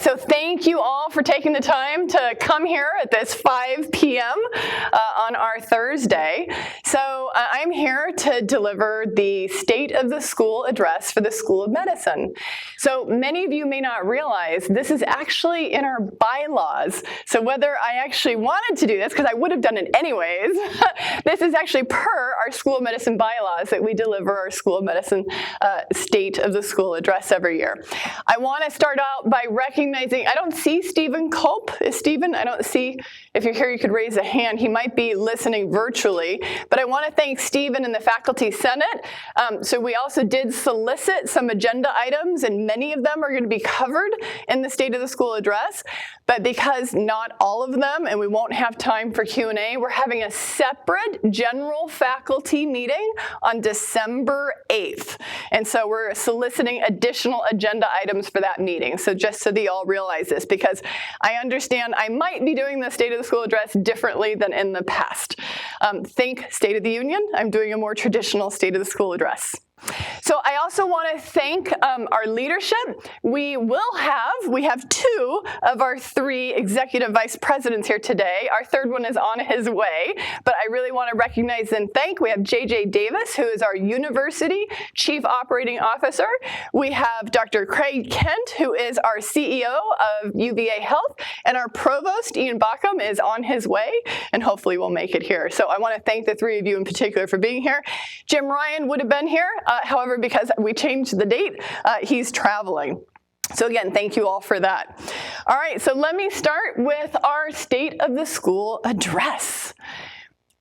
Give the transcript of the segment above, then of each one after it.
So thank you all for taking the time to come here at this 5 p.m. On our Thursday. So I'm here to deliver the State of the School address for the School of Medicine. So many of you may not realize this is actually in our bylaws. So whether I actually wanted to do this, because I would have done it anyways, this is actually per our School of Medicine bylaws that we deliver our School of Medicine State of the School address every year. I want to start out by recognizing, I don't see Stephen Cope. Is Stephen? I don't see, if you're here you could raise a hand. He might be listening virtually, but I want to thank Stephen and the Faculty Senate. So we also did solicit some agenda items, and many of them are going to be covered in the State of the School address, but because not all of them, and we won't have time for Q&A, we're having a separate general faculty meeting on December 8th. And so we're soliciting additional agenda items for that meeting. So just so that you all realize this, because I understand I might be doing the State of the School address differently than in the past. Think State of the Union. I'm doing a more traditional State of the School address. So I also want to thank our leadership. We have 2 of our 3 executive vice presidents here today. Our third one is on his way, but I really want to recognize and thank. We have J.J. Davis, who is our University Chief Operating Officer. We have Dr. Craig Kent, who is our CEO of UVA Health, and our Provost, Ian Bockham, is on his way, and hopefully will make it here. So I want to thank the 3 of you in particular for being here. Jim Ryan would have been here. However, because we changed the date, he's traveling. So again, thank you all for that. All right, so let me start with our State of the School address.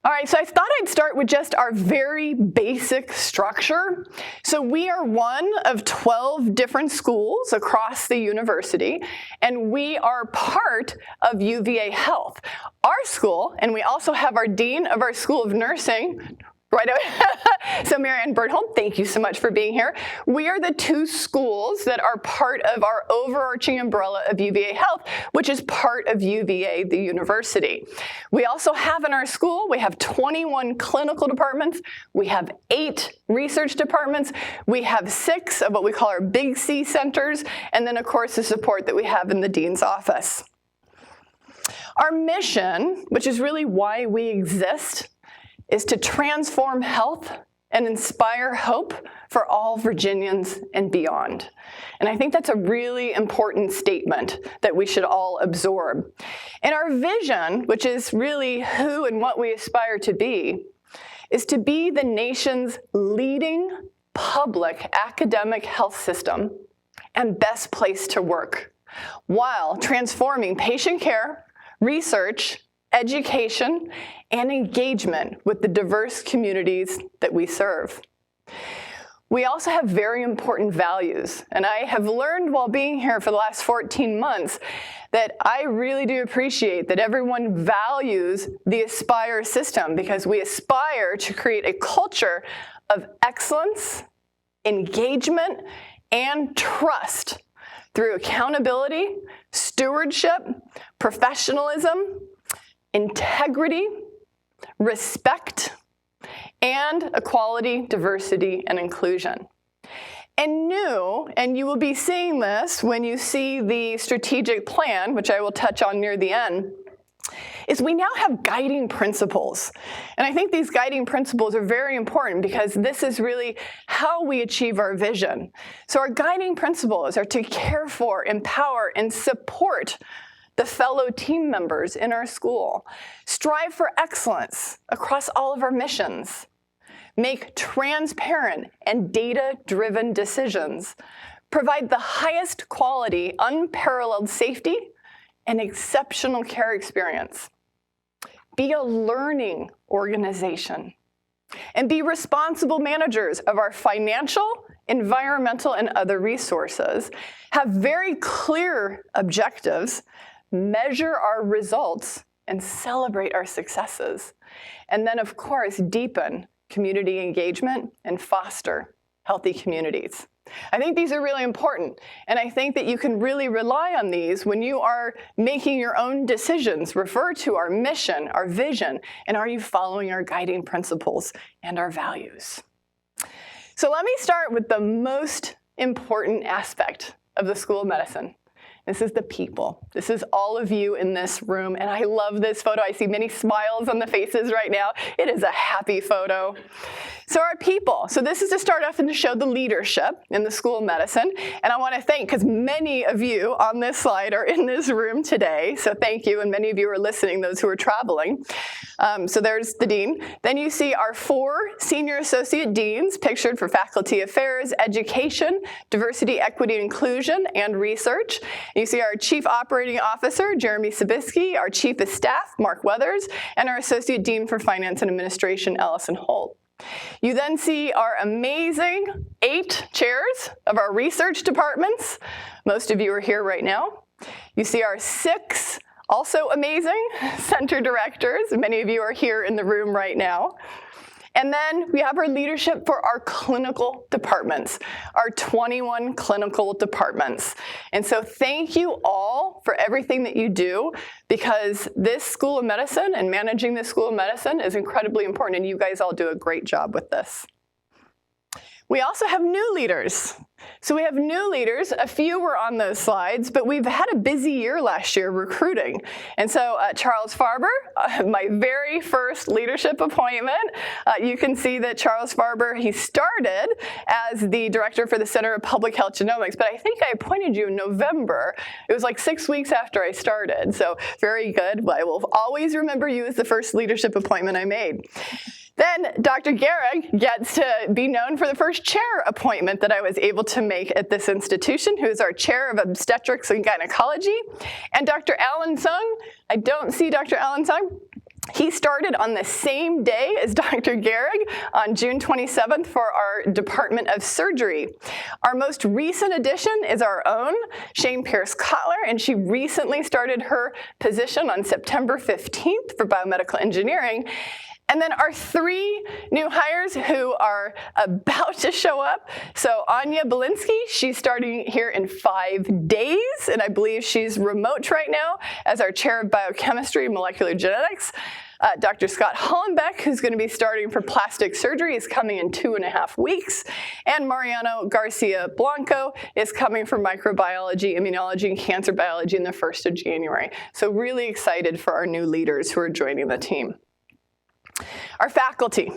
All right, so I thought I'd start with just our very basic structure. So we are one of 12 different schools across the university, and we are part of UVA Health. Our school, and we also have our Dean of our School of Nursing, right away. So Marianne Birdholm, thank you so much for being here. We are the 2 schools that are part of our overarching umbrella of UVA Health, which is part of UVA, the university. We also have in our school, we have 21 clinical departments. We have 8 research departments. We have 6 of what we call our big C centers. And then of course the support that we have in the dean's office. Our mission, which is really why we exist, is to transform health and inspire hope for all Virginians and beyond. And I think that's a really important statement that we should all absorb. And our vision, which is really who and what we aspire to be, is to be the nation's leading public academic health system and best place to work, while transforming patient care, research, education, and engagement with the diverse communities that we serve. We also have very important values, and I have learned while being here for the last 14 months that I really do appreciate that everyone values the Aspire system, because we aspire to create a culture of excellence, engagement, and trust through accountability, stewardship, professionalism, integrity, respect, and equality, diversity, and inclusion. And new, and you will be seeing this when you see the strategic plan, which I will touch on near the end, is we now have guiding principles. And I think these guiding principles are very important because this is really how we achieve our vision. So our guiding principles are to care for, empower, and support the fellow team members in our school, strive for excellence across all of our missions, make transparent and data-driven decisions, provide the highest quality, unparalleled safety, and exceptional care experience, be a learning organization, and be responsible managers of our financial, environmental, and other resources, have very clear objectives, measure our results, and celebrate our successes. And then, of course, deepen community engagement and foster healthy communities. I think these are really important, and I think that you can really rely on these when you are making your own decisions. Refer to our mission, our vision, and are you following our guiding principles and our values? So let me start with the most important aspect of the School of Medicine, This is the people. This is all of you in this room, and I love this photo. I see many smiles on the faces right now. It is a happy photo. So our people. So this is to start off and to show the leadership in the School of Medicine, and I want to thank, because many of you on this slide are in this room today, so thank you, and many of you are listening, those who are traveling. So there's the dean. Then you see our 4 senior associate deans pictured for faculty affairs, education, diversity, equity, inclusion, and research. You see our chief operating officer, Jeremy Sabisky, our chief of staff, Mark Weathers, and our associate dean for finance and administration, Allison Holt. You then see our amazing 8 chairs of our research departments. Most of you are here right now. You see our 6 also amazing center directors. Many of you are here in the room right now. And then we have our leadership for our clinical departments, our 21 clinical departments. And so thank you all for everything that you do, because this School of Medicine and managing this School of Medicine is incredibly important, and you guys all do a great job with this. We also have new leaders. So we have new leaders. A few were on those slides, but we've had a busy year last year recruiting. And so Charles Farber, my very first leadership appointment, you can see that Charles Farber, he started as the director for the Center of Public Health Genomics, but I think I appointed you in November. It was like 6 weeks after I started, so very good. I will always remember you as the first leadership appointment I made. Then Dr. Gehrig gets to be known for the first chair appointment that I was able to make at this institution, who's our chair of obstetrics and gynecology. And Dr. Alan Sung, I don't see Dr. Alan Sung. He started on the same day as Dr. Gehrig on June 27th for our Department of Surgery. Our most recent addition is our own Shane Pierce-Cotler, and she recently started her position on September 15th for biomedical engineering. And then our 3 new hires who are about to show up. So Anya Belinsky, she's starting here in 5 days, and I believe she's remote right now as our chair of biochemistry and molecular genetics. Dr. Scott Hollenbeck, who's going to be starting for plastic surgery, is coming in 2.5 weeks. And Mariano Garcia Blanco is coming for microbiology, immunology, and cancer biology in the 1st of January. So really excited for our new leaders who are joining the team. Our faculty.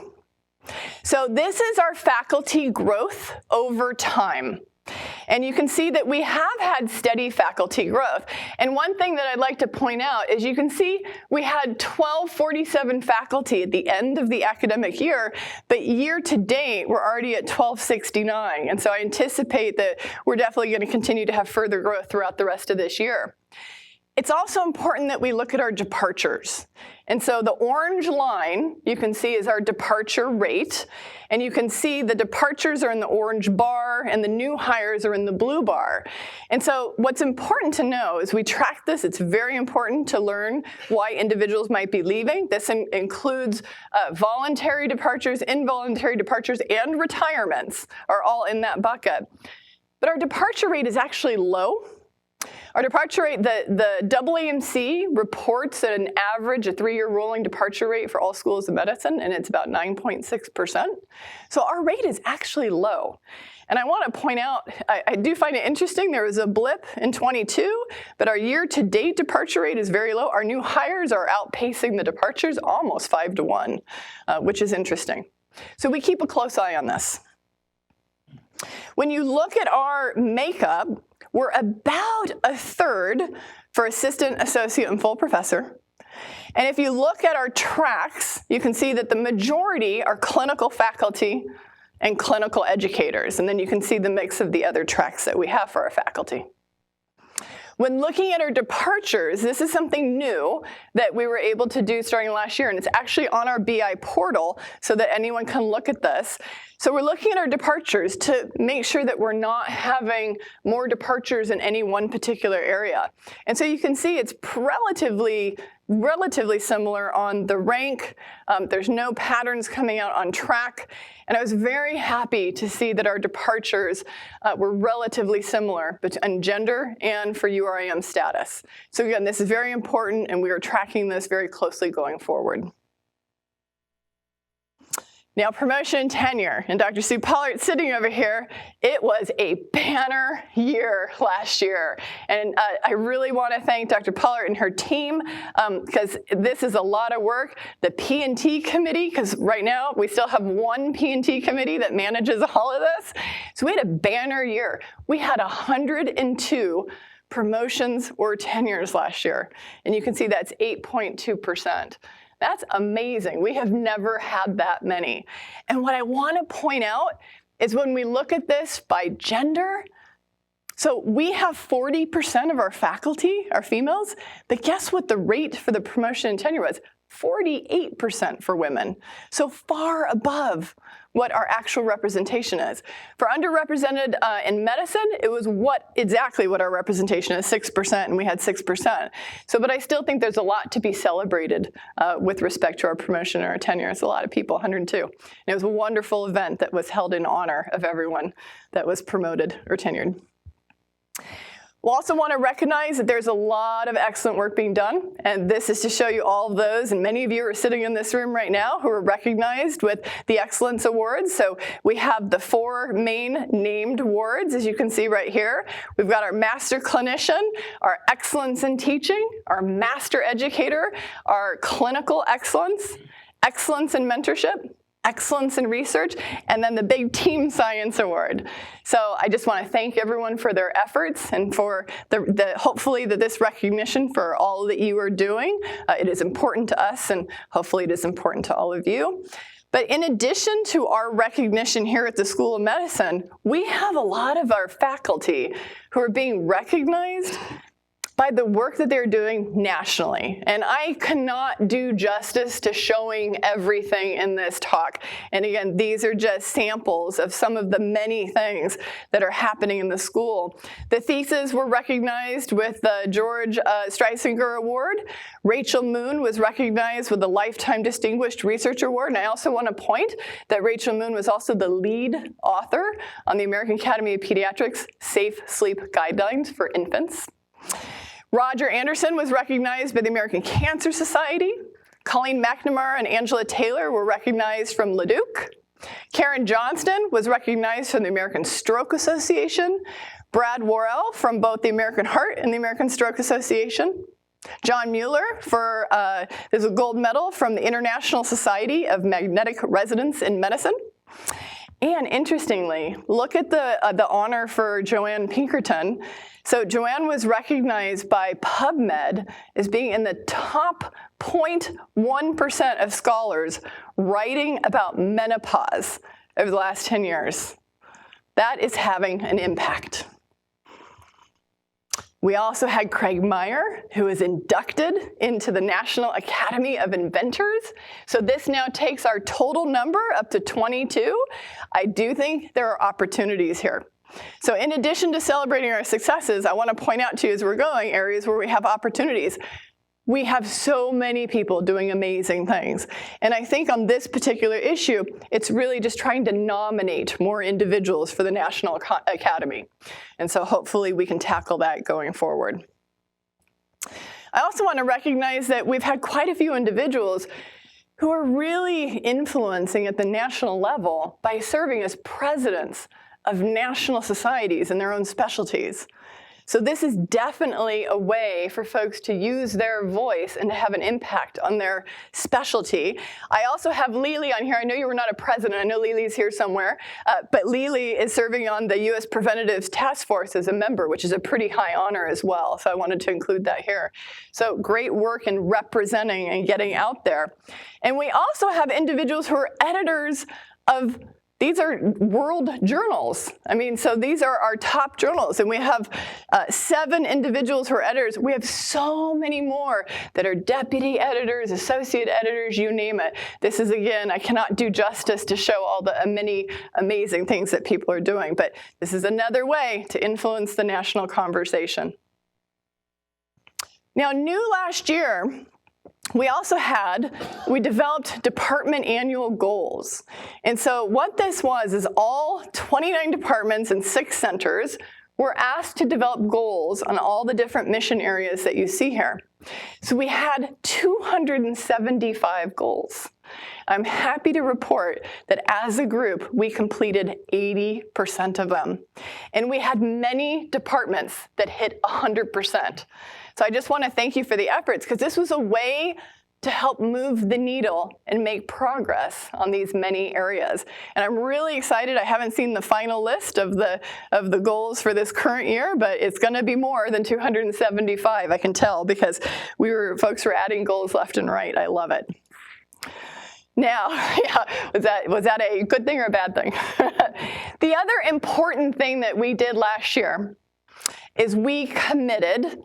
So this is our faculty growth over time. And you can see that we have had steady faculty growth. And one thing that I'd like to point out is you can see we had 1247 faculty at the end of the academic year, but year to date, we're already at 1269. And so I anticipate that we're definitely going to continue to have further growth throughout the rest of this year. It's also important that we look at our departures. And so the orange line, you can see, is our departure rate. And you can see the departures are in the orange bar and the new hires are in the blue bar. And so what's important to know is we track this. It's very important to learn why individuals might be leaving. This includes voluntary departures, involuntary departures, and retirements are all in that bucket. But our departure rate is actually low. Our departure rate, the AAMC reports at an average, a 3-year rolling departure rate for all schools of medicine, and it's about 9.6%. So our rate is actually low. And I want to point out, I do find it interesting, there was a blip in 22, but our year-to-date departure rate is very low. Our new hires are outpacing the departures almost 5-to-1, which is interesting. So we keep a close eye on this. When you look at our makeup, we're about 1/3 for assistant, associate, and full professor. And if you look at our tracks, you can see that the majority are clinical faculty and clinical educators. And then you can see the mix of the other tracks that we have for our faculty. When looking at our departures, this is something new that we were able to do starting last year, and it's actually on our BI portal so that anyone can look at this. So we're looking at our departures to make sure that we're not having more departures in any one particular area. And so you can see it's relatively similar on the rank. There's no patterns coming out on track. And I was very happy to see that our departures were relatively similar in gender and for URIM status. So again, this is very important, and we are tracking this very closely going forward. Now, promotion and tenure, and Dr. Sue Pollard sitting over here, it was a banner year last year. And I really want to thank Dr. Pollard and her team, because this is a lot of work. The P&T committee, because right now we still have one P&T committee that manages all of this. So we had a banner year. We had 102 promotions or tenures last year. And you can see that's 8.2%. That's amazing. We have never had that many. And what I want to point out is when we look at this by gender, so we have 40% of our faculty are females, but guess what the rate for the promotion and tenure was? 48% for women. So far above what our actual representation is. For underrepresented in medicine, it was exactly what our representation is, 6%, and we had 6%. So, but I still think there's a lot to be celebrated with respect to our promotion and our tenure. It's a lot of people, 102. And it was a wonderful event that was held in honor of everyone that was promoted or tenured. We'll also want to recognize that there's a lot of excellent work being done, and this is to show you all of those, and many of you are sitting in this room right now who are recognized with the Excellence Awards. So we have the 4 main named awards, as you can see right here. We've got our Master Clinician, our Excellence in Teaching, our Master Educator, our Clinical Excellence, Excellence in Mentorship, Excellence in Research, and then the big Team Science Award. So I just want to thank everyone for their efforts and for hopefully this recognition for all that you are doing. It is important to us, and hopefully it is important to all of you. But in addition to our recognition here at the School of Medicine, we have a lot of our faculty who are being recognized by the work that they're doing nationally. And I cannot do justice to showing everything in this talk. And again, these are just samples of some of the many things that are happening in the school. The theses were recognized with the George Streisinger Award. Rachel Moon was recognized with the Lifetime Distinguished Research Award. And I also want to point that Rachel Moon was also the lead author on the American Academy of Pediatrics Safe Sleep Guidelines for Infants. Roger Anderson was recognized by the American Cancer Society. Colleen McNamara and Angela Taylor were recognized from Leduc. Karen Johnston was recognized from the American Stroke Association. Brad Worrell from both the American Heart and the American Stroke Association. John Mueller for there's a gold medal from the International Society of Magnetic Resonance in Medicine. And interestingly, look at the honor for Joanne Pinkerton. So Joanne was recognized by PubMed as being in the top 0.1% of scholars writing about menopause over the last 10 years. That is having an impact. We also had Craig Meyer, who was inducted into the National Academy of Inventors. So this now takes our total number up to 22. I do think there are opportunities here. So in addition to celebrating our successes, I want to point out to you as we're going areas where we have opportunities. We have so many people doing amazing things. And I think on this particular issue, it's really just trying to nominate more individuals for the National Academy. And so hopefully we can tackle that going forward. I also want to recognize that we've had quite a few individuals who are really influencing at the national level by serving as presidents of national societies in their own specialties. So this is definitely a way for folks to use their voice and to have an impact on their specialty. I also have Lily on here. I know you were not a president. I know Lily's here somewhere. But Lily is serving on the U.S. Preventative Task Force as a member, which is a pretty high honor as well. So I wanted to include that here. So great work in representing and getting out there. And we also have individuals who are editors of these are world journals. I mean, so these are our top journals, and we have 7 individuals who are editors. We have so many more that are deputy editors, associate editors, you name it. This is, again, I cannot do justice to show all the many amazing things that people are doing, but this is another way to influence the national conversation. Now, new last year, we developed department annual goals. And so what this was is all 29 departments and 6 centers were asked to develop goals on all the different mission areas that you see here. So we had 275 goals. I'm happy to report that as a group, we completed 80% of them. And we had many departments that hit 100%. So I just want to thank you for the efforts, because this was a way to help move the needle and make progress on these many areas. And I'm really excited. I haven't seen the final list of the goals for this current year, but it's going to be more than 275, I can tell, because folks were adding goals left and right. I love it. Now, was that a good thing or a bad thing? The other important thing that we did last year is we committed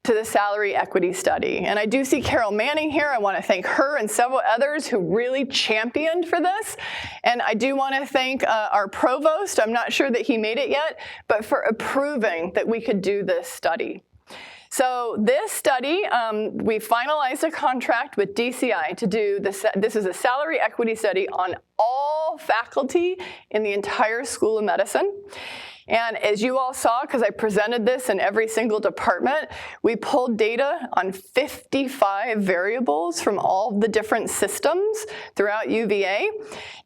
to the salary equity study. And I do see Carol Manning here. I want to thank her and several others who really championed for this. And I do want to thank our provost. I'm not sure that he made it yet, but for approving that we could do this study. So this study, we finalized a contract with DCI to do this. This is a salary equity study on all faculty in the entire School of Medicine. And as you all saw, because I presented this in every single department, we pulled data on 55 variables from all the different systems throughout UVA.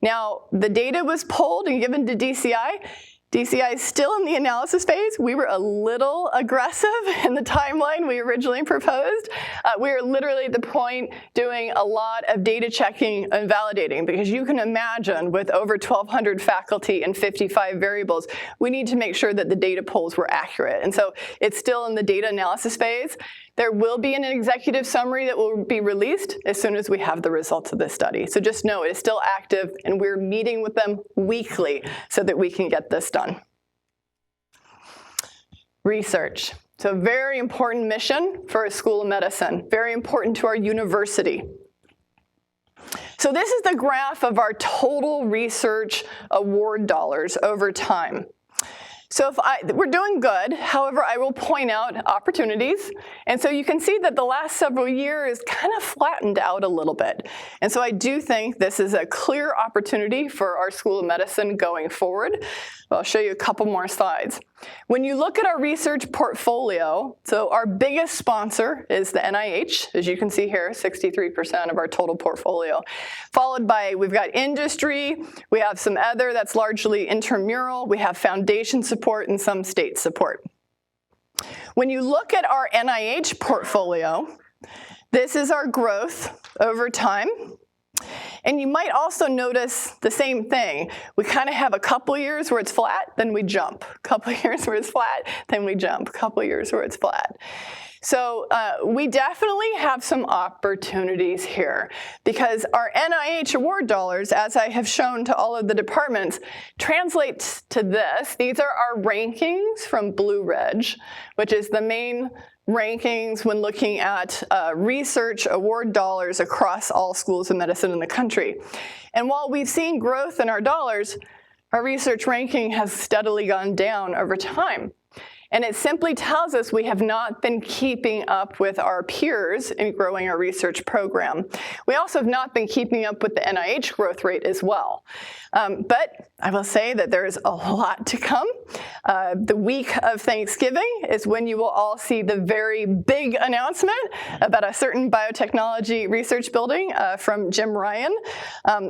Now, the data was pulled and given to DCI. DCI is still in the analysis phase. We were a little aggressive in the timeline we originally proposed. We are literally at the point doing a lot of data checking and validating, because you can imagine with over 1,200 faculty and 55 variables, we need to make sure that the data pulls were accurate. And so it's still in the data analysis phase. There will be an executive summary that will be released as soon as we have the results of this study. So just know it is still active, and we're meeting with them weekly so that we can get this done. Research. So a very important mission for a School of Medicine, very important to our university. So this is the graph of our total research award dollars over time. So we're doing good. However, I will point out opportunities. And so you can see that the last several years kind of flattened out a little bit. And so I do think this is a clear opportunity for our School of Medicine going forward. I'll show you a couple more slides. When you look at our research portfolio, so our biggest sponsor is the NIH, as you can see here, 63% of our total portfolio. Followed by, we've got industry, we have some other that's largely intramural, we have foundation support and some state support. When you look at our NIH portfolio, this is our growth over time. And you might also notice the same thing. We kind of have a couple years where it's flat, then we jump. A couple years where it's flat, then we jump. A couple years where it's flat. So we definitely have some opportunities here, because our NIH award dollars, as I have shown to all of the departments, translates to this. These are our rankings from Blue Ridge, which is the main rankings when looking at research award dollars across all schools of medicine in the country. And while we've seen growth in our dollars, our research ranking has steadily gone down over time. And it simply tells us we have not been keeping up with our peers in growing our research program. We also have not been keeping up with the NIH growth rate as well. But I will say that there is a lot to come. The week of Thanksgiving is when you will all see the very big announcement about a certain biotechnology research building from Jim Ryan.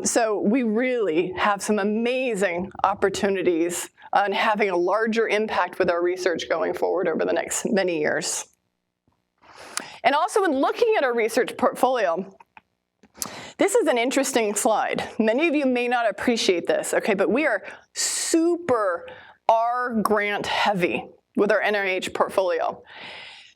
So we really have some amazing opportunities on having a larger impact with our research going forward over the next many years. And also in looking at our research portfolio, this is an interesting slide. Many of you may not appreciate this, okay, but we are super R grant heavy with our NIH portfolio.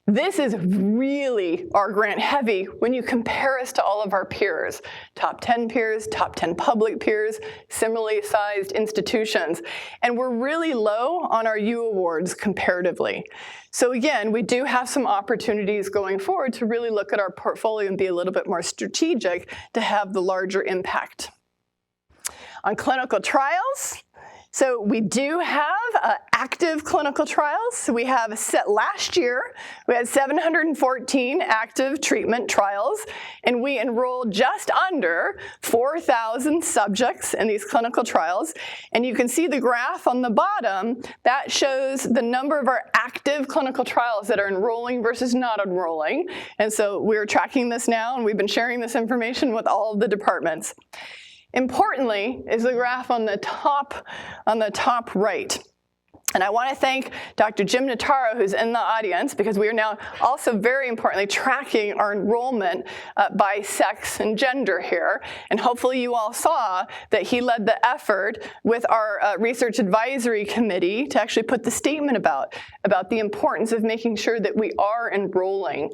This is really our grant heavy when you compare us to all of our peers, top 10 peers, top 10 public peers, similarly sized institutions. And we're really low on our U awards comparatively. So again, we do have some opportunities going forward to really look at our portfolio and be a little bit more strategic to have the larger impact. On clinical trials, So we do have active clinical trials. So we have set last year, we had 714 active treatment trials, and we enrolled just under 4,000 subjects in these clinical trials. And you can see the graph on the bottom that shows the number of our active clinical trials that are enrolling versus not enrolling. And so we're tracking this now, and we've been sharing this information with all of the departments. Importantly is the graph on the top right. And I want to thank Dr. Jim Notaro, who's in the audience, because we are now also very importantly tracking our enrollment by sex and gender here. And hopefully you all saw that he led the effort with our research advisory committee to actually put the statement about the importance of making sure that we are enrolling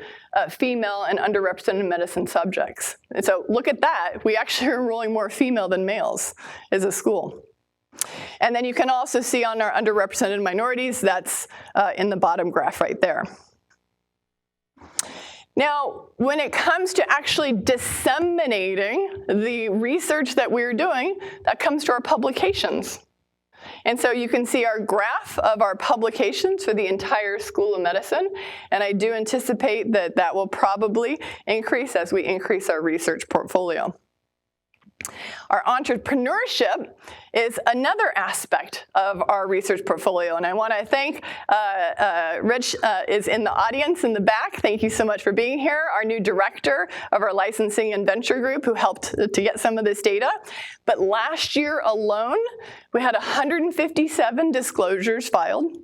female and underrepresented medicine subjects. And so look at that. We actually are enrolling more female than males as a school. And then you can also see on our underrepresented minorities, that's in the bottom graph right there. Now, when it comes to actually disseminating the research that we're doing, that comes to our publications. And so you can see our graph of our publications for the entire School of Medicine, and I do anticipate that that will probably increase as we increase our research portfolio. Our entrepreneurship is another aspect of our research portfolio, and I want to thank Rich is in the audience in the back. Thank you so much for being here. Our new director of our licensing and venture group who helped to get some of this data. But last year alone, we had 157 disclosures filed,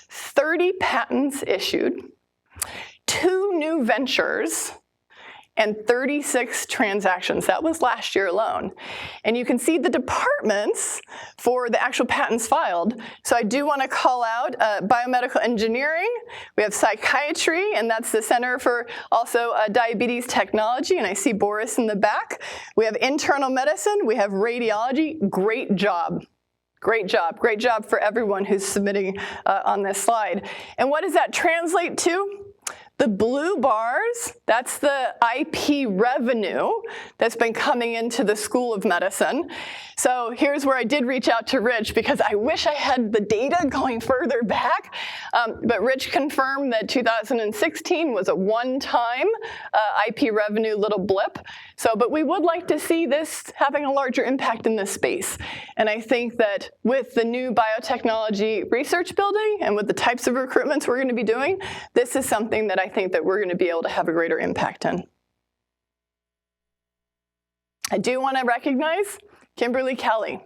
30 patents issued, 2 new ventures, and 36 transactions. That was last year alone. And you can see the departments for the actual patents filed. So I do want to call out biomedical engineering. We have psychiatry, and that's the Center for also Diabetes Technology, and I see Boris in the back. We have internal medicine. We have radiology. Great job. Great job. Great job for everyone who's submitting on this slide. And what does that translate to? The blue bars, that's the IP revenue that's been coming into the School of Medicine. So here's where I did reach out to Rich because I wish I had the data going further back. But Rich confirmed that 2016 was a one-time IP revenue little blip. But we would like to see this having a larger impact in this space. And I think that with the new biotechnology research building and with the types of recruitments we're going to be doing, this is something that I think that we're going to be able to have a greater impact in. I do want to recognize Kimberly Kelly.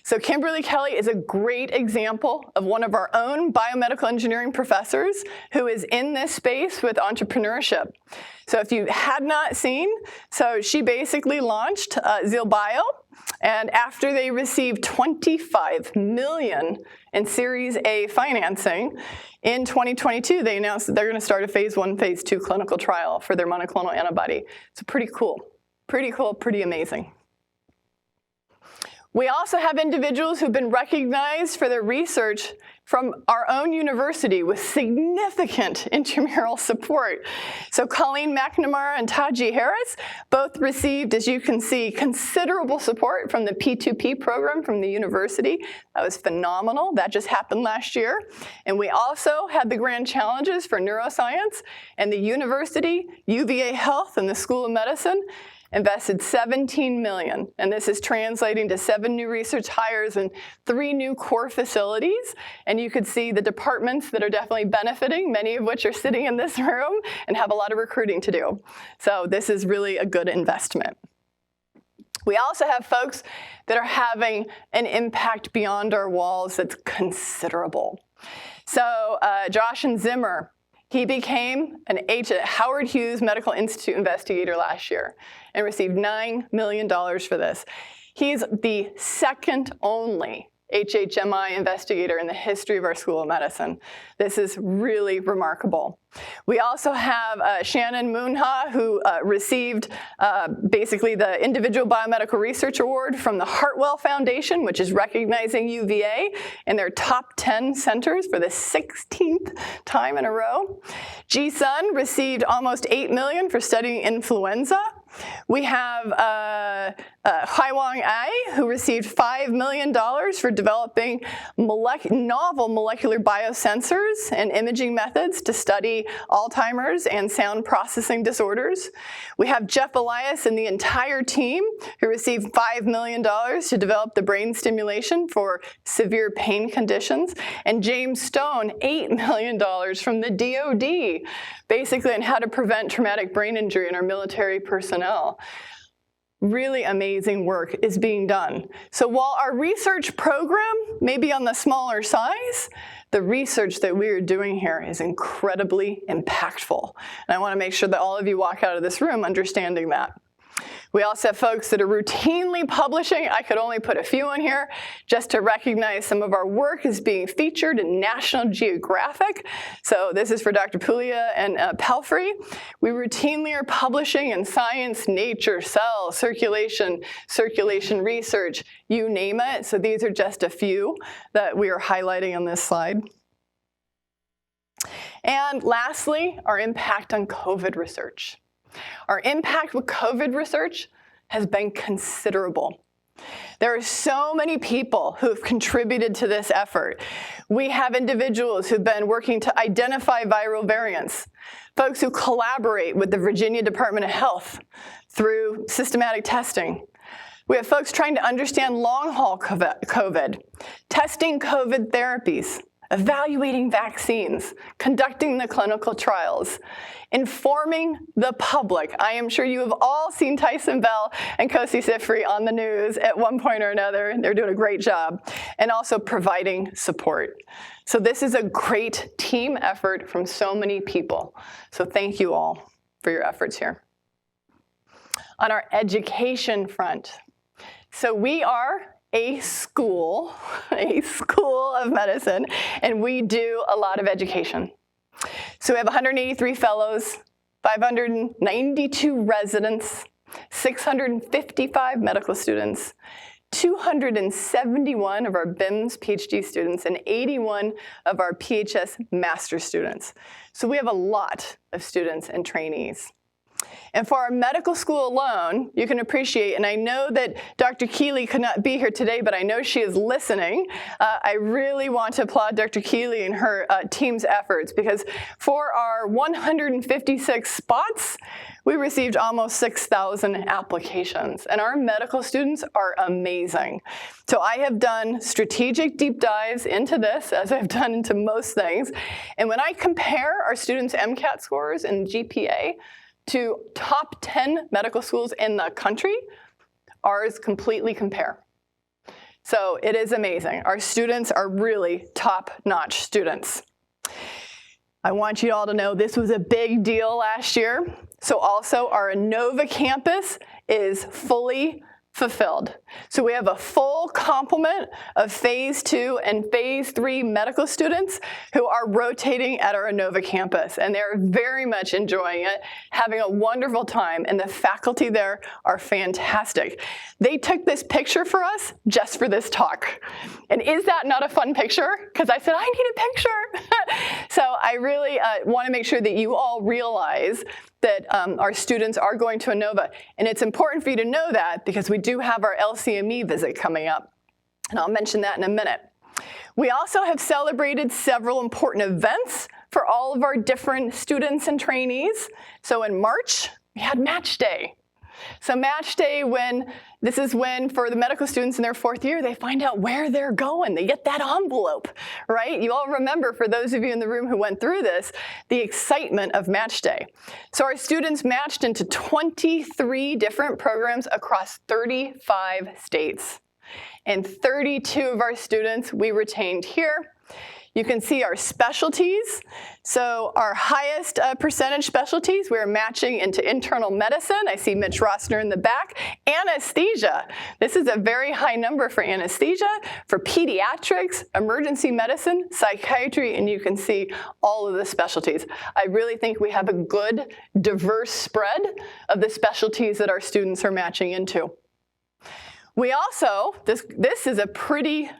So Kimberly Kelly is a great example of one of our own biomedical engineering professors who is in this space with entrepreneurship. So if you had not seen, so she basically launched Zeal Bio, and after they received $25 million in Series A financing, in 2022, they announced that they're going to start a phase 1, phase 2 clinical trial for their monoclonal antibody. So pretty cool, pretty amazing. We also have individuals who've been recognized for their research from our own university with significant intramural support. So Colleen McNamara and Taji Harris both received, as you can see, considerable support from the P2P program from the university. That was phenomenal. That just happened last year. And we also had the grand challenges for neuroscience, and the university, UVA Health, and the School of Medicine invested $17 million, and this is translating to 7 new research hires and 3 new core facilities. And you could see the departments that are definitely benefiting, many of which are sitting in this room and have a lot of recruiting to do. So this is really a good investment. We also have folks that are having an impact beyond our walls that's considerable. So Josh and Zimmer, he became an Howard Hughes Medical Institute investigator last year and received $9 million for this. He's the second only HHMI investigator in the history of our School of Medicine. This is really remarkable. We also have Shannon Moonha, who received basically the Individual Biomedical Research Award from the Hartwell Foundation, which is recognizing UVA in their top 10 centers for the 16th time in a row. Ji Sun received almost $8 million for studying influenza. We have Haiwang Ai, who received $5 million for developing novel molecular biosensors and imaging methods to study Alzheimer's and sound processing disorders. We have Jeff Elias and the entire team who received $5 million to develop the brain stimulation for severe pain conditions. And James Stone, $8 million from the DoD, basically on how to prevent traumatic brain injury in our military personnel. Really amazing work is being done. So while our research program may be on the smaller size, the research that we are doing here is incredibly impactful. And I want to make sure that all of you walk out of this room understanding that. We also have folks that are routinely publishing. I could only put a few on here just to recognize some of our work is being featured in National Geographic. So this is for Dr. Puglia and Pelfrey. We routinely are publishing in Science, Nature, Cell, Circulation Research, you name it. So these are just a few that we are highlighting on this slide. And lastly, our impact on COVID research. Our impact with COVID research has been considerable. There are so many people who have contributed to this effort. We have individuals who've been working to identify viral variants, folks who collaborate with the Virginia Department of Health through systematic testing. We have folks trying to understand long-haul COVID, testing COVID therapies, evaluating vaccines, conducting the clinical trials, informing the public. I am sure you have all seen Tyson Bell and Kosi Sifri on the news at one point or another. They're doing a great job. And also providing support. So this is a great team effort from so many people. So thank you all for your efforts here. On our education front, so we are a school of medicine, and we do a lot of education. So we have 183 fellows, 592 residents, 655 medical students, 271 of our BIMS PhD students, and 81 of our PHS master students. So we have a lot of students and trainees. And for our medical school alone, you can appreciate, and I know that Dr. Keeley could not be here today, but I know she is listening. I really want to applaud Dr. Keeley and her team's efforts, because for our 156 spots, we received almost 6,000 applications. And our medical students are amazing. So I have done strategic deep dives into this, as I've done into most things. And when I compare our students' MCAT scores and GPA, to top 10 medical schools in the country, ours completely compare. So it is amazing. Our students are really top-notch students. I want you all to know this was a big deal last year. So also our Inova campus is fully fulfilled. So we have a full complement of phase 2 and phase 3 medical students who are rotating at our Inova campus, and they're very much enjoying it, having a wonderful time, and the faculty there are fantastic. They took this picture for us just for this talk. And is that not a fun picture? Because I said, I need a picture. So I really want to make sure that you all realize that our students are going to Inova. And it's important for you to know that because we do have our LCME visit coming up. And I'll mention that in a minute. We also have celebrated several important events for all of our different students and trainees. So in March, we had Match Day. So Match Day, this is when for the medical students in their 4th year, they find out where they're going. They get that envelope, right? You all remember, for those of you in the room who went through this, the excitement of Match Day. So our students matched into 23 different programs across 35 states. And 32 of our students we retained here. You can see our specialties. So our highest percentage specialties, we're matching into internal medicine. I see Mitch Rossner in the back. Anesthesia. This is a very high number for anesthesia, for pediatrics, emergency medicine, psychiatry, and you can see all of the specialties. I really think we have a good, diverse spread of the specialties that our students are matching into. We also, this is a pretty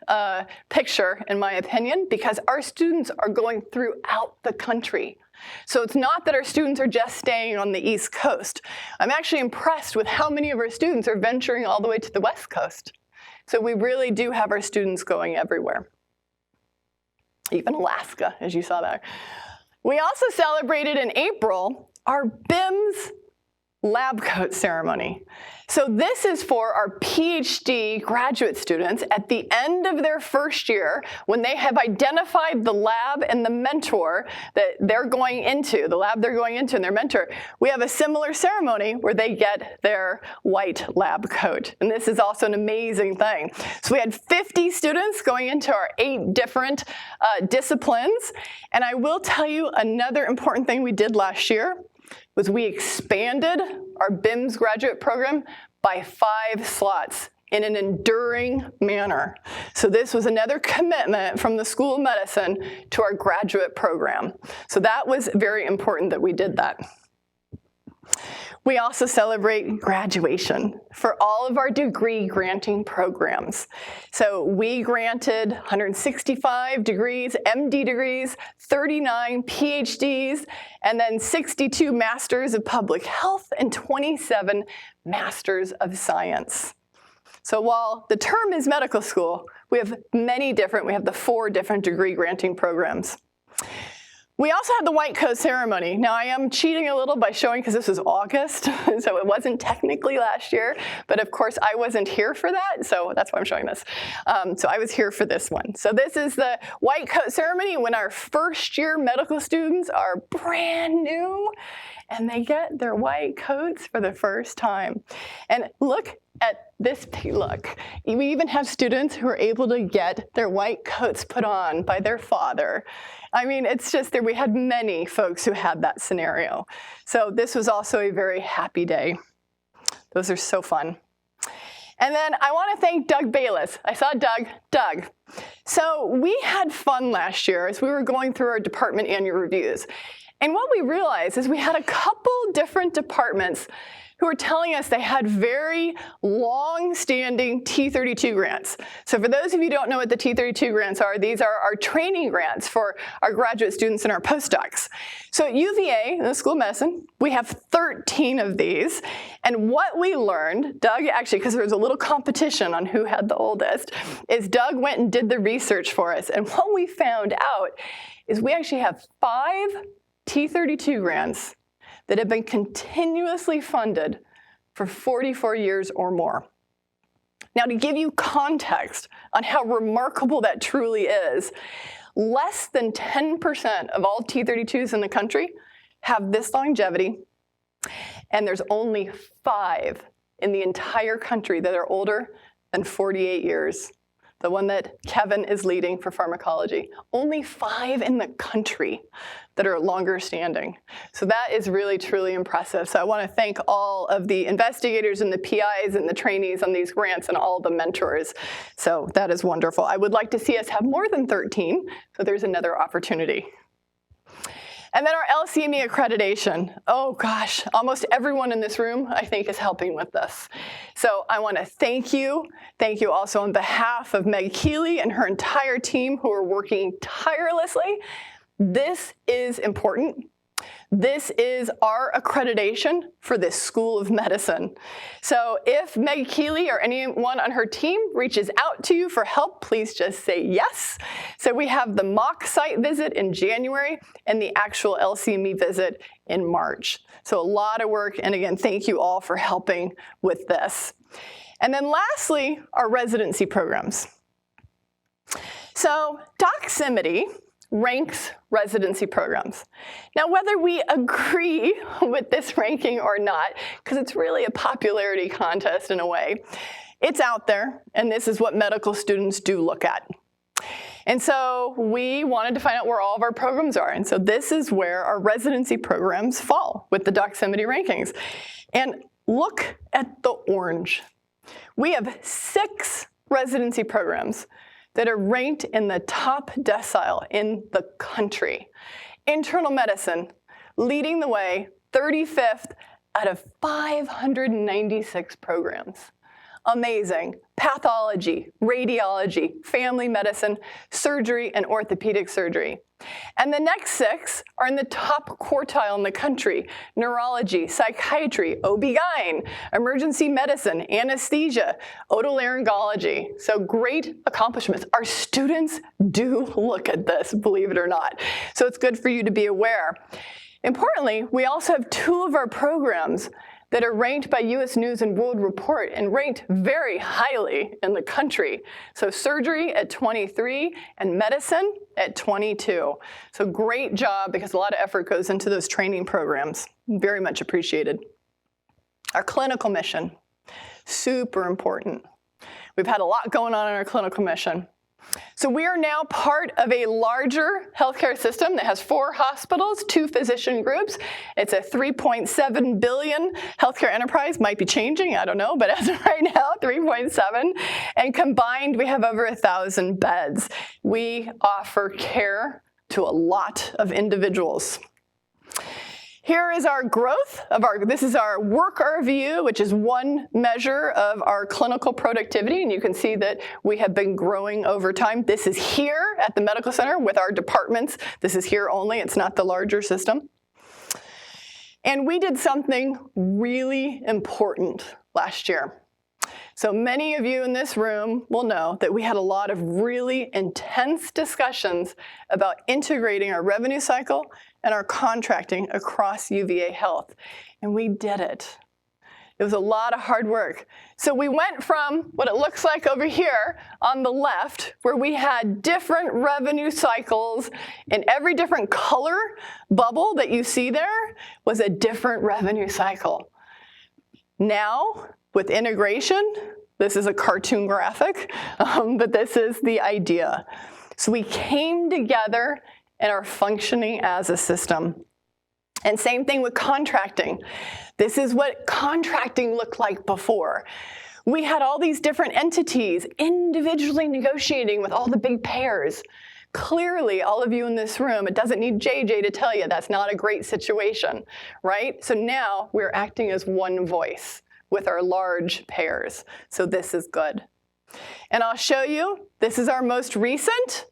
picture, in my opinion, because our students are going throughout the country. So it's not that our students are just staying on the East Coast. I'm actually impressed with how many of our students are venturing all the way to the West Coast. So we really do have our students going everywhere. Even Alaska, as you saw there. We also celebrated in April our BIMS lab coat ceremony. So this is for our PhD graduate students at the end of their first year when they have identified the lab and the mentor that they're going into, the lab they're going into and their mentor. We have a similar ceremony where they get their white lab coat. And this is also an amazing thing. So we had 50 students going into our 8 different disciplines. And I will tell you another important thing we did last year was we expanded our BIMS graduate program by 5 slots in an enduring manner. So this was another commitment from the School of Medicine to our graduate program. So that was very important that we did that. We also celebrate graduation for all of our degree granting programs. So we granted 165 degrees, MD degrees, 39 PhDs, and then 62 Masters of Public Health and 27 Masters of Science. So while the term is medical school, we have the 4 different degree granting programs. We also had the white coat ceremony. Now I am cheating a little by showing because this was August, so it wasn't technically last year, but of course I wasn't here for that, so that's why I'm showing this. So I was here for this one. So this is the white coat ceremony when our first year medical students are brand new and they get their white coats for the first time. And look at this look. We even have students who are able to get their white coats put on by their father. I mean, it's just that we had many folks who had that scenario. So this was also a very happy day. Those are so fun. And then I want to thank Doug Bayless. I saw Doug. Doug. So we had fun last year as we were going through our department annual reviews. And what we realized is we had a couple different departments who were telling us they had very long-standing T32 grants. So for those of you who don't know what the T32 grants are, these are our training grants for our graduate students and our postdocs. So at UVA, in the School of Medicine, we have 13 of these. And what we learned, Doug actually, because there was a little competition on who had the oldest, is Doug went and did the research for us. And what we found out is we actually have 5 T32 grants that have been continuously funded for 44 years or more. Now, to give you context on how remarkable that truly is, less than 10% of all T32s in the country have this longevity, and there's only 5 in the entire country that are older than 48 years. The one that Kevin is leading for pharmacology. Only 5 in the country that are longer standing. So that is really, truly impressive. So I want to thank all of the investigators and the PIs and the trainees on these grants and all the mentors. So that is wonderful. I would like to see us have more than 13, so there's another opportunity. And then our LCME accreditation. Oh gosh, almost everyone in this room, I think, is helping with this. So I want to thank you. Thank you also on behalf of Meg Keeley and her entire team who are working tirelessly. This is important. This is our accreditation for this School of Medicine. So if Meg Keeley or anyone on her team reaches out to you for help, please just say yes. So we have the mock site visit in January and the actual LCME visit in March. So a lot of work, and again, thank you all for helping with this. And then lastly, our residency programs. So Doximity ranks residency programs. Now, whether we agree with this ranking or not, because it's really a popularity contest in a way, it's out there, and this is what medical students do look at. And so we wanted to find out where all of our programs are, and so this is where our residency programs fall with the Doximity rankings. And look at the orange. We have 6 residency programs that are ranked in the top decile in the country. Internal medicine, leading the way, 35th out of 596 programs. amazing. Pathology, radiology, family medicine, surgery, and orthopedic surgery. And the next 6 are in the top quartile in the country: neurology, psychiatry, OB-GYN, emergency medicine, anesthesia, otolaryngology. So great accomplishments. Our students do look at this, believe it or not. So it's good for you to be aware. Importantly, we also have 2 of our programs that are ranked by US News and World Report and ranked very highly in the country. So surgery at 23 and medicine at 22. So great job, because a lot of effort goes into those training programs. Very much appreciated. Our clinical mission, super important. We've had a lot going on in our clinical mission. So we are now part of a larger healthcare system that has 4 hospitals, 2 physician groups. It's a $3.7 billion healthcare enterprise. Might be changing, I don't know, but as of right now, 3.7. And combined, we have over 1,000 beds. We offer care to a lot of individuals. Here is our growth of this is our work RVU, which is one measure of our clinical productivity, and you can see that we have been growing over time. This is here at the medical center with our departments. This is here only, it's not the larger system. And we did something really important last year. So many of you in this room will know that we had a lot of really intense discussions about integrating our revenue cycle and our contracting across UVA Health. And we did it. It was a lot of hard work. So we went from what it looks like over here on the left, where we had different revenue cycles, and every different color bubble that you see there was a different revenue cycle. Now, with integration, this is a cartoon graphic, but this is the idea. So we came together and are functioning as a system. And same thing with contracting. This is what contracting looked like before. We had all these different entities individually negotiating with all the big payers. Clearly, all of you in this room, it doesn't need JJ to tell you that's not a great situation, right? So now we're acting as one voice with our large payers. So this is good. And I'll show you, this is our most recent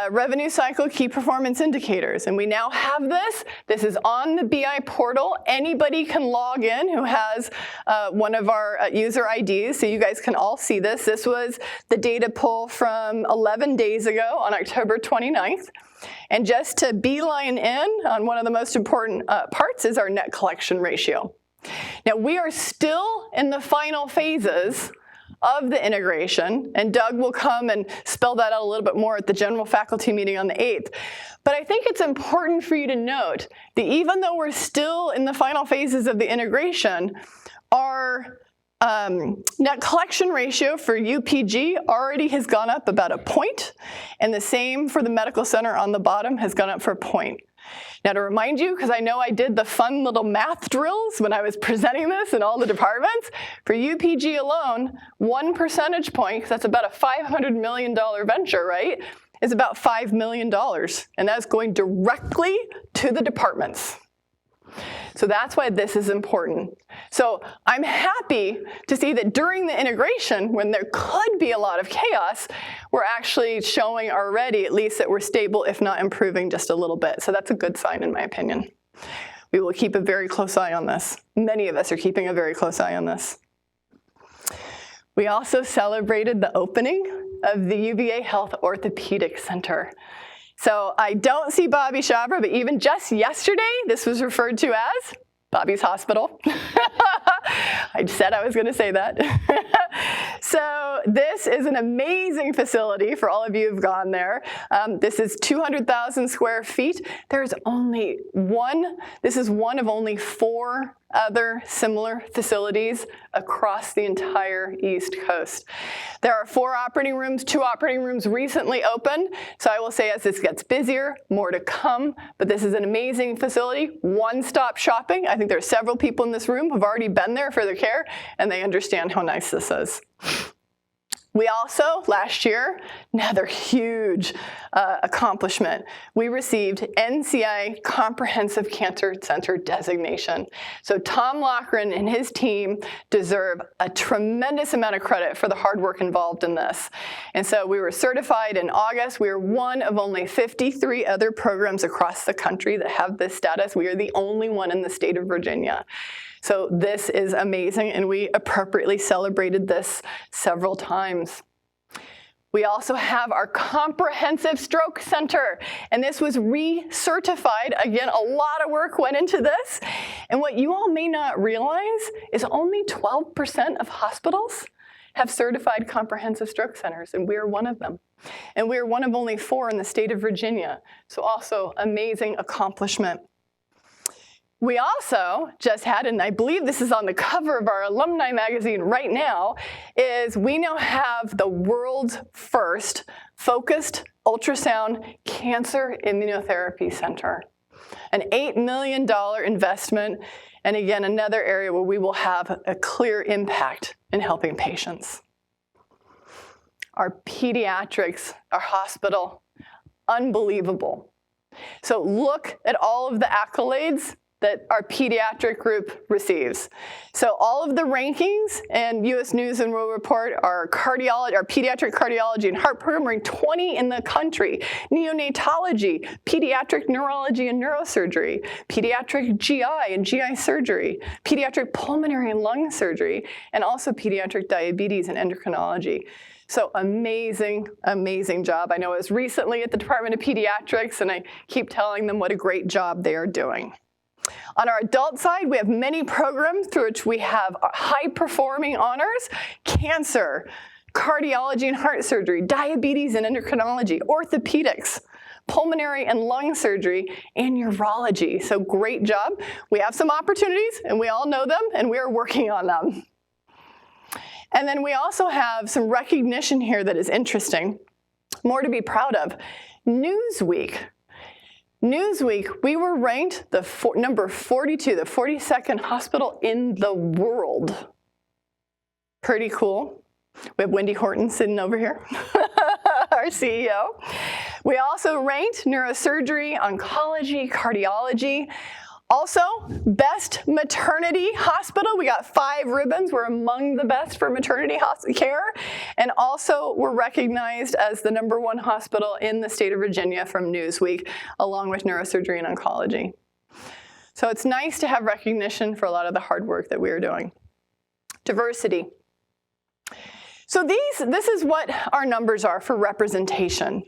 revenue cycle key performance indicators. And we now have this. This is on the BI portal. Anybody can log in who has one of our user IDs, so you guys can all see this. This was the data pull from 11 days ago on October 29th. And just to beeline in on one of the most important parts is our net collection ratio. Now, we are still in the final phases of the integration, and Doug will come and spell that out a little bit more at the general faculty meeting on the 8th. But I think it's important for you to note that even though we're still in the final phases of the integration, our net collection ratio for UPG already has gone up about a point, and the same for the medical center on the bottom has gone up for a point. Now, to remind you, because I know I did the fun little math drills when I was presenting this in all the departments, for UPG alone, 1 percentage point, because that's about a $500 million venture, right, is about $5 million. And that's going directly to the departments. So that's why this is important. So I'm happy to see that during the integration, when there could be a lot of chaos, we're actually showing already at least that we're stable, if not improving just a little bit. So that's a good sign in my opinion. We will keep a very close eye on this. Many of us are keeping a very close eye on this. We also celebrated the opening of the UVA Health Orthopedic Center. So I don't see Bobby Shabra, but even just yesterday, this was referred to as Bobby's Hospital. I said I was going to say that. So this is an amazing facility for all of you who've gone there. This is 200,000 square feet. There's only one. This is one of only 4 other similar facilities across the entire East Coast. There are 4 operating rooms, 2 operating rooms recently opened. So I will say as this gets busier, more to come. But this is an amazing facility, one-stop shopping. I think there are several people in this room who've already been there for their care, and they understand how nice this is. We also, last year, another huge accomplishment, we received NCI Comprehensive Cancer Center designation. So Tom Loughran and his team deserve a tremendous amount of credit for the hard work involved in this. And so we were certified in August. We are one of only 53 other programs across the country that have this status. We are the only one in the state of Virginia. So this is amazing, and we appropriately celebrated this several times. We also have our Comprehensive Stroke Center, and this was recertified. Again, a lot of work went into this, and what you all may not realize is only 12% of hospitals have certified comprehensive stroke centers, and we are one of them. And we are one of only 4 in the state of Virginia, so also amazing accomplishment. We also just had, and I believe this is on the cover of our Alumni magazine right now, is we now have the world's first focused ultrasound cancer immunotherapy center. An $8 million investment, and again, another area where we will have a clear impact in helping patients. Our pediatrics, our hospital, unbelievable. So look at all of the accolades that our pediatric group receives. So all of the rankings and U.S. News and World Report, our pediatric cardiology and heart program ranked 20 in the country. Neonatology, pediatric neurology and neurosurgery, pediatric GI and GI surgery, pediatric pulmonary and lung surgery, and also pediatric diabetes and endocrinology. So amazing, amazing job. I know I was recently at the Department of Pediatrics, and I keep telling them what a great job they are doing. On our adult side, we have many programs through which we have high-performing honors: cancer, cardiology and heart surgery, diabetes and endocrinology, orthopedics, pulmonary and lung surgery, and urology. So great job. We have some opportunities, and we all know them, and we are working on them. And then we also have some recognition here that is interesting, more to be proud of. Newsweek, we were ranked number 42, the 42nd hospital in the world. Pretty cool. We have Wendy Horton sitting over here, our CEO. We also ranked neurosurgery, oncology, cardiology. Also, best maternity hospital. We got 5 ribbons. We're among the best for maternity care. And also, we're recognized as the #1 hospital in the state of Virginia from Newsweek, along with neurosurgery and oncology. So it's nice to have recognition for a lot of the hard work that we are doing. Diversity. So this is what our numbers are for representation.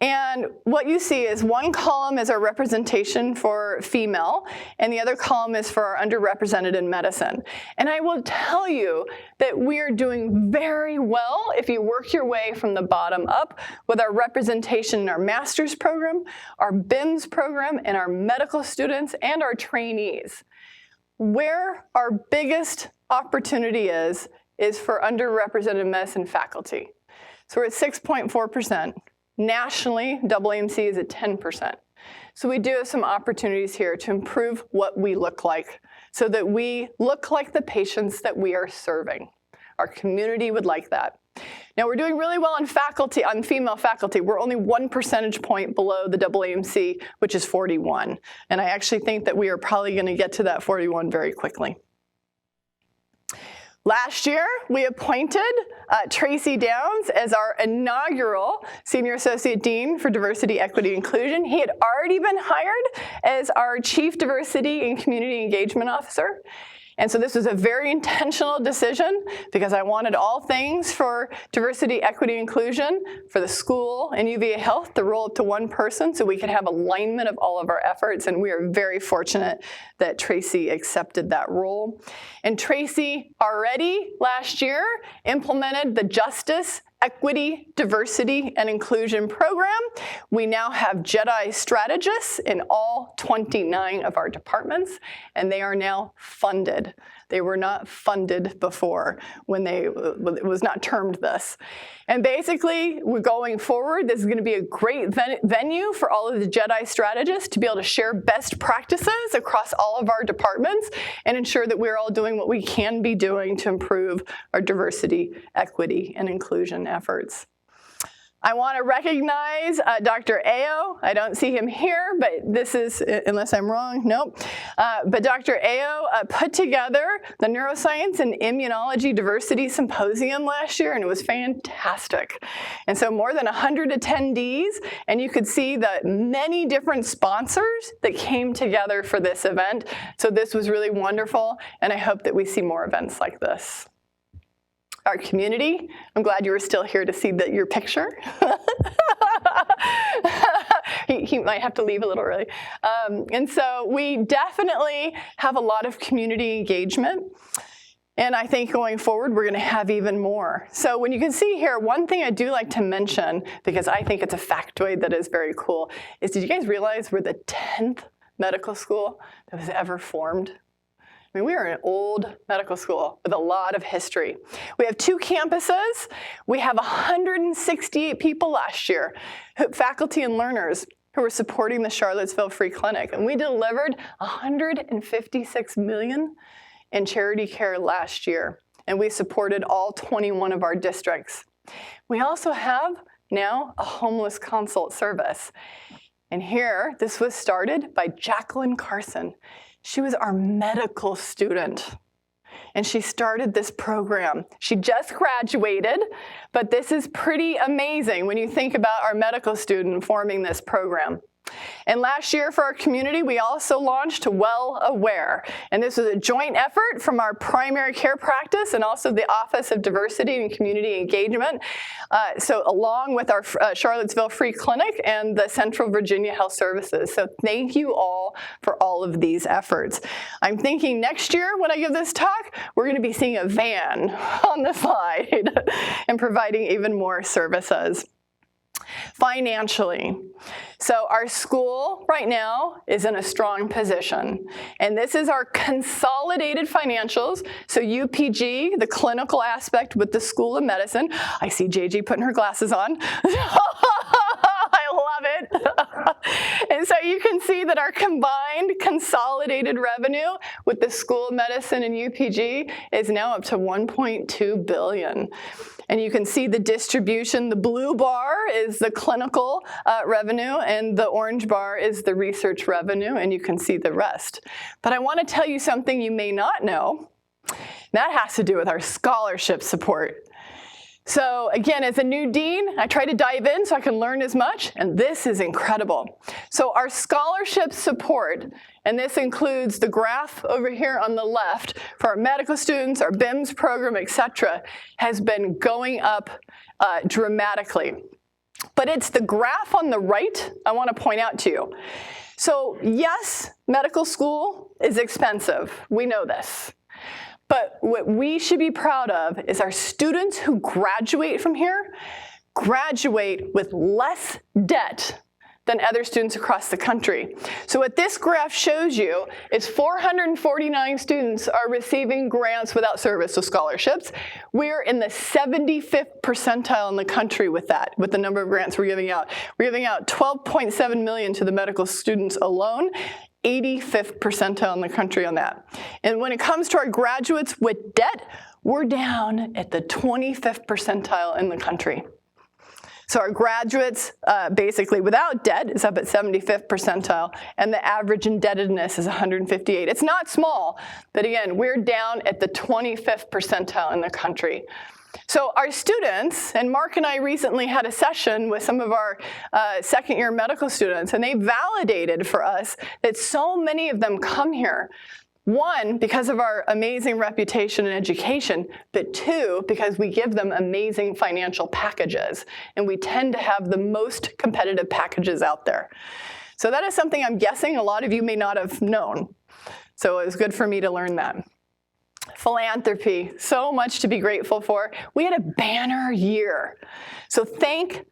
And what you see is one column is our representation for female, and the other column is for our underrepresented in medicine. And I will tell you that we are doing very well if you work your way from the bottom up with our representation in our master's program, our BIMS program, and our medical students and our trainees. Where our biggest opportunity is for underrepresented medicine faculty. So we're at 6.4%. Nationally, AAMC is at 10%. So we do have some opportunities here to improve what we look like so that we look like the patients that we are serving. Our community would like that. Now we're doing really well on faculty, on female faculty. We're only 1 percentage point below the AAMC, which is 41. And I actually think that we are probably going to get to that 41 very quickly. Last year, we appointed Tracy Downs as our inaugural Senior Associate Dean for Diversity, Equity, Inclusion. He had already been hired as our Chief Diversity and Community Engagement Officer. And so this was a very intentional decision because I wanted all things for diversity, equity, inclusion for the school and UVA Health to roll up to one person so we could have alignment of all of our efforts. And we are very fortunate that Tracy accepted that role. And Tracy already last year implemented the Justice, Equity, Diversity, and Inclusion program. We now have JEDI strategists in all 29 of our departments, and they are now funded. They were not funded before when it was not termed this. And basically, we're going forward. This is going to be a great venue for all of the JEDI strategists to be able to share best practices across all all of our departments and ensure that we're all doing what we can be doing to improve our diversity, equity, and inclusion efforts. I want to recognize Dr. Ayo. I don't see him here, but this is, unless I'm wrong, nope. But Dr. Ayo put together the Neuroscience and Immunology Diversity Symposium last year, and it was fantastic. And so more than 100 attendees, and you could see the many different sponsors that came together for this event. So this was really wonderful, and I hope that we see more events like this. Our community, I'm glad you were still here to see your picture. he might have to leave a little early. And so we definitely have a lot of community engagement. And I think going forward, we're going to have even more. So when you can see here, one thing I do like to mention, because I think it's a factoid that is very cool, is did you guys realize we're the 10th medical school that was ever formed? I mean, we are an old medical school with a lot of history. We have 2 campuses. We have 168 people last year, faculty and learners, who were supporting the Charlottesville Free Clinic. And we delivered $156 million in charity care last year. And we supported all 21 of our districts. We also have now a homeless consult service. And here, this was started by Jacqueline Carson. She was our medical student, and she started this program. She just graduated, but this is pretty amazing when you think about our medical student forming this program. And last year for our community, we also launched Well Aware. And this was a joint effort from our primary care practice and also the Office of Diversity and Community Engagement. So along with our Charlottesville Free Clinic and the Central Virginia Health Services. So thank you all for all of these efforts. I'm thinking next year when I give this talk, we're going to be seeing a van on the side and providing even more services. Financially, so our school right now is in a strong position, and this is our consolidated financials. So UPG, the clinical aspect with the School of Medicine. I see JG putting her glasses on. I love it. And so you can see that our combined consolidated revenue with the School of Medicine and UPG is now up to $1.2 billion. And you can see the distribution. The blue bar is the clinical revenue, and the orange bar is the research revenue, and you can see the rest. But I want to tell you something you may not know. That has to do with our scholarship support. So again, as a new dean, I try to dive in so I can learn as much, and this is incredible. So our scholarship support, and this includes the graph over here on the left for our medical students, our BIMS program, et cetera, has been going up dramatically. But it's the graph on the right I want to point out to you. So yes, medical school is expensive. We know this. But what we should be proud of is our students who graduate from here graduate with less debt than other students across the country. So what this graph shows you is 449 students are receiving grants without service, so scholarships. We're in the 75th percentile in the country with that, with the number of grants we're giving out. We're giving out $12.7 million to the medical students alone, 85th percentile in the country on that. And when it comes to our graduates with debt, we're down at the 25th percentile in the country. So our graduates, basically without debt, is up at 75th percentile, and the average indebtedness is 158. It's not small, but again, we're down at the 25th percentile in the country. So our students, and Mark and I recently had a session with some of our second-year medical students, and they validated for us that so many of them come here, one, because of our amazing reputation and education, but two, because we give them amazing financial packages, and we tend to have the most competitive packages out there. So that is something I'm guessing a lot of you may not have known. So it was good for me to learn that. Philanthropy, so much to be grateful for. We had a banner year. So thank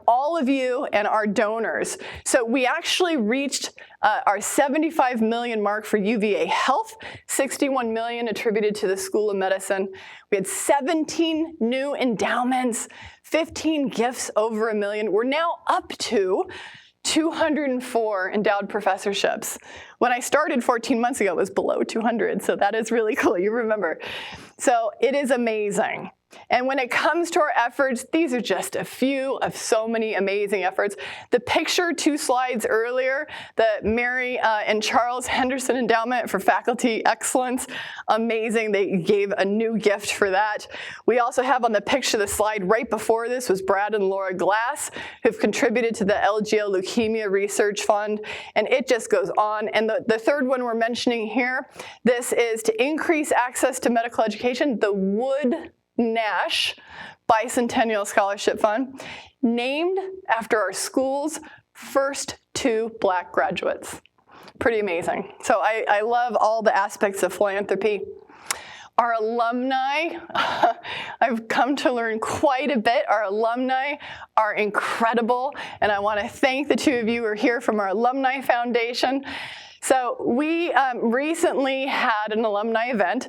all of you and our donors. So we actually reached our 75 million mark for UVA Health, 61 million attributed to the School of Medicine. We had 17 new endowments, 15 gifts over $1 million. We're now up to 204 endowed professorships, When I started 14 months ago, it was below 200, so that is really cool. You remember. So it is amazing. And when it comes to our efforts, these are just a few of so many amazing efforts. The picture 2 slides earlier, the Mary and Charles Henderson Endowment for Faculty Excellence, amazing. They gave a new gift for that. We also have on the picture, the slide right before this was Brad and Laura Glass, who've contributed to the LGL Leukemia Research Fund, and it just goes on. And the third one we're mentioning here, this is to increase access to medical education, the Wood-Nash Bicentennial Scholarship Fund, named after our school's first 2 Black graduates. Pretty amazing. So I love all the aspects of philanthropy. Our alumni, I've come to learn quite a bit. Our alumni are incredible, and I want to thank the 2 of you who are here from our Alumni Foundation. So we recently had an alumni event.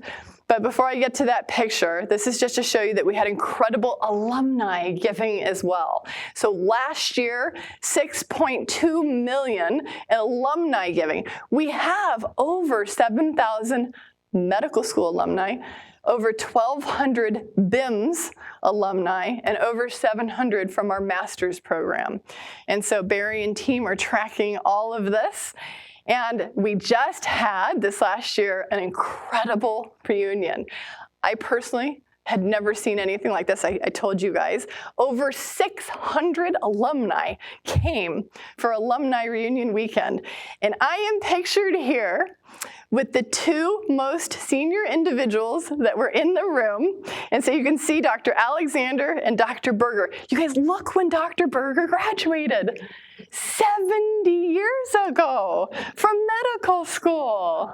But before I get to that picture, this is just to show you that we had incredible alumni giving as well. So last year, $6.2 million in alumni giving. We have over 7,000 medical school alumni, over 1,200 BIMS alumni, and over 700 from our master's program. And so Barry and team are tracking all of this. And we just had, this last year, an incredible reunion. I personally had never seen anything like this. I told you guys. Over 600 alumni came for alumni reunion weekend. And I am pictured here with the 2 most senior individuals that were in the room. And so you can see Dr. Alexander and Dr. Berger. You guys, look when Dr. Berger graduated. 70 years ago from medical school.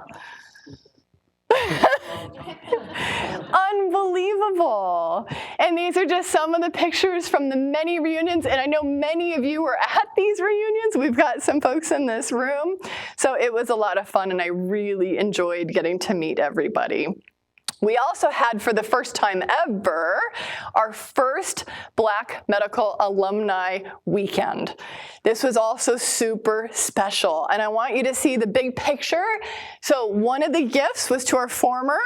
Unbelievable. And these are just some of the pictures from the many reunions, and I know many of you were at these reunions. We've got some folks in this room. So it was a lot of fun, and I really enjoyed getting to meet everybody. We also had, for the first time ever, our first Black Medical Alumni Weekend. This was also super special, and I want you to see the big picture. So one of the gifts was to our former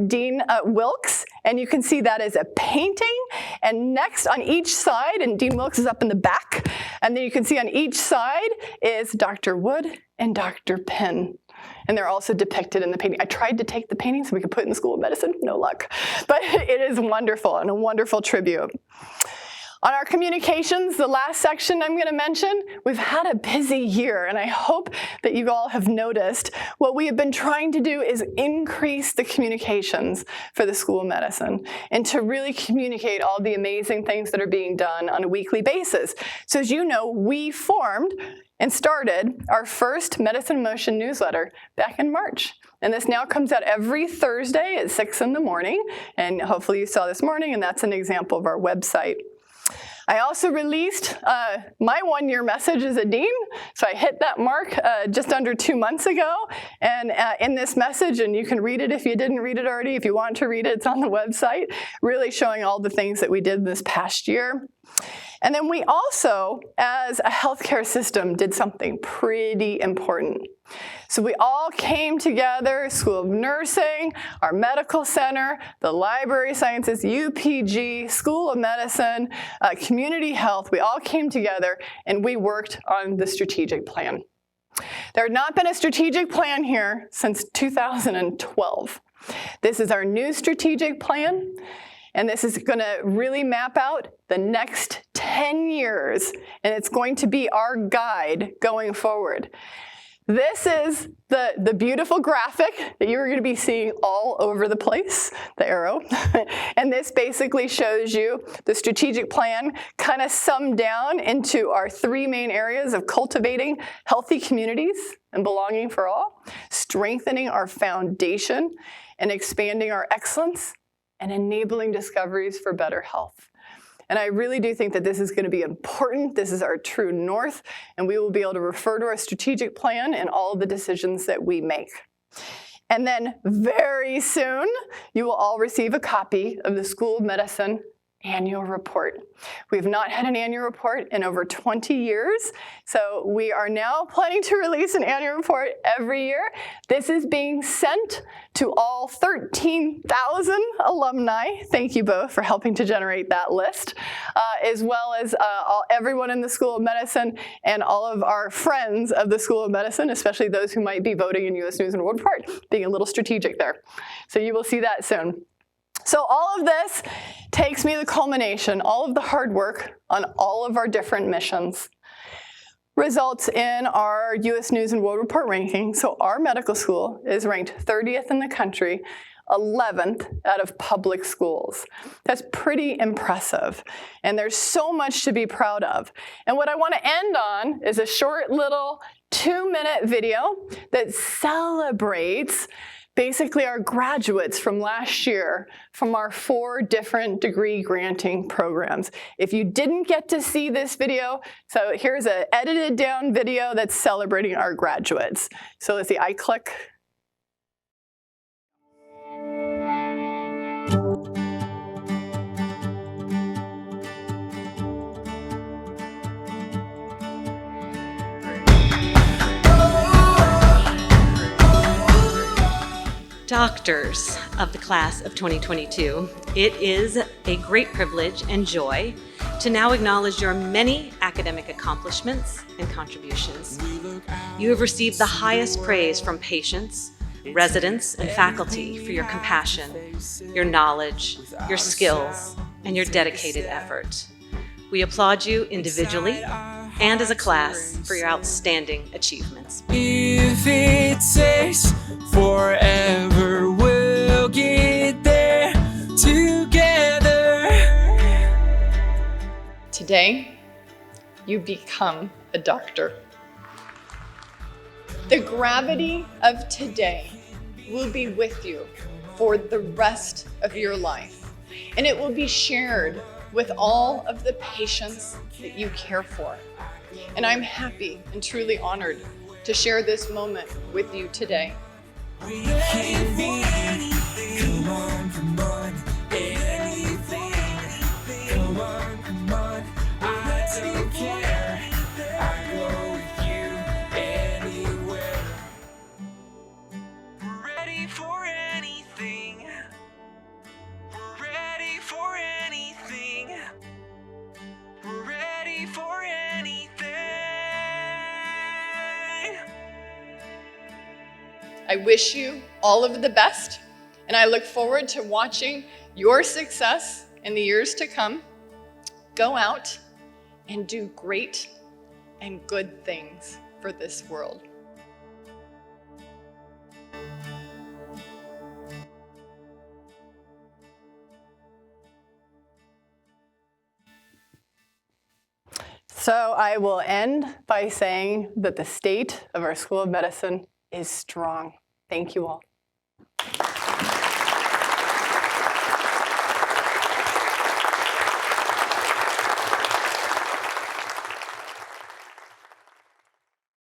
Dean Wilkes, and you can see that as a painting. And next on each side, and Dean Wilkes is up in the back, and then you can see on each side is Dr. Wood and Dr. Penn. And they're also depicted in the painting. I tried to take the painting so we could put it in the School of Medicine, no luck. But it is wonderful and a wonderful tribute. On our communications, the last section I'm going to mention, we've had a busy year, and I hope that you all have noticed what we have been trying to do is increase the communications for the School of Medicine and to really communicate all the amazing things that are being done on a weekly basis. So as you know, we formed and started our first Medicine in Motion newsletter back in March. And this now comes out every Thursday at 6 in the morning, and hopefully you saw this morning, and that's an example of our website. I also released my 1-year message as a dean, so I hit that mark just under 2 months ago. And in this message, and you can read it if you didn't read it already, if you want to read it, it's on the website, really showing all the things that we did this past year. And then we also, as a healthcare system, did something pretty important. So we all came together, School of Nursing, our medical center, the Library Sciences, UPG, School of Medicine, Community Health. We all came together and we worked on the strategic plan. There had not been a strategic plan here since 2012. This is our new strategic plan. And this is going to really map out the next 10 years, and it's going to be our guide going forward. This is the beautiful graphic that you're going to be seeing all over the place, the arrow. And this basically shows you the strategic plan kind of summed down into our 3 main areas of cultivating healthy communities and belonging for all, strengthening our foundation, and expanding our excellence, and enabling discoveries for better health. And I really do think that this is going to be important. This is our true north, and we will be able to refer to our strategic plan in all of the decisions that we make. And then very soon, you will all receive a copy of the School of Medicine annual report. We've not had an annual report in over 20 years, so we are now planning to release an annual report every year. This is being sent to all 13,000 alumni. Thank you both for helping to generate that list, as well as everyone in the School of Medicine and all of our friends of the School of Medicine, especially those who might be voting in U.S. News and World Report, being a little strategic there. So you will see that soon. So all of this takes me to the culmination. All of the hard work on all of our different missions results in our U.S. News and World Report ranking. So our medical school is ranked 30th in the country, 11th out of public schools. That's pretty impressive. And there's so much to be proud of. And what I want to end on is a short little 2-minute video that celebrates basically our graduates from last year from our 4 different degree granting programs. If you didn't get to see this video, so here's an edited down video that's celebrating our graduates. So let's see, I click. Doctors of the class of 2022, it is a great privilege and joy to now acknowledge your many academic accomplishments and contributions. You have received the highest praise from patients, residents, and faculty for your compassion, your knowledge, your skills, and your dedicated effort. We applaud you individually and as a class for your outstanding achievements. If it takes forever, we'll get there together. Today, you become a doctor. The gravity of today will be with you for the rest of your life, and it will be shared with all of the patients that you care for. And I'm happy and truly honored to share this moment with you today. Anything, come on, anything, come on, I don't care, I go with you anywhere. We're ready for anything, we're ready for anything, we're ready for anything. I wish you all of the best, and I look forward to watching your success in the years to come. Go out and do great and good things for this world. So I will end by saying that the state of our School of Medicine is strong. Thank you all.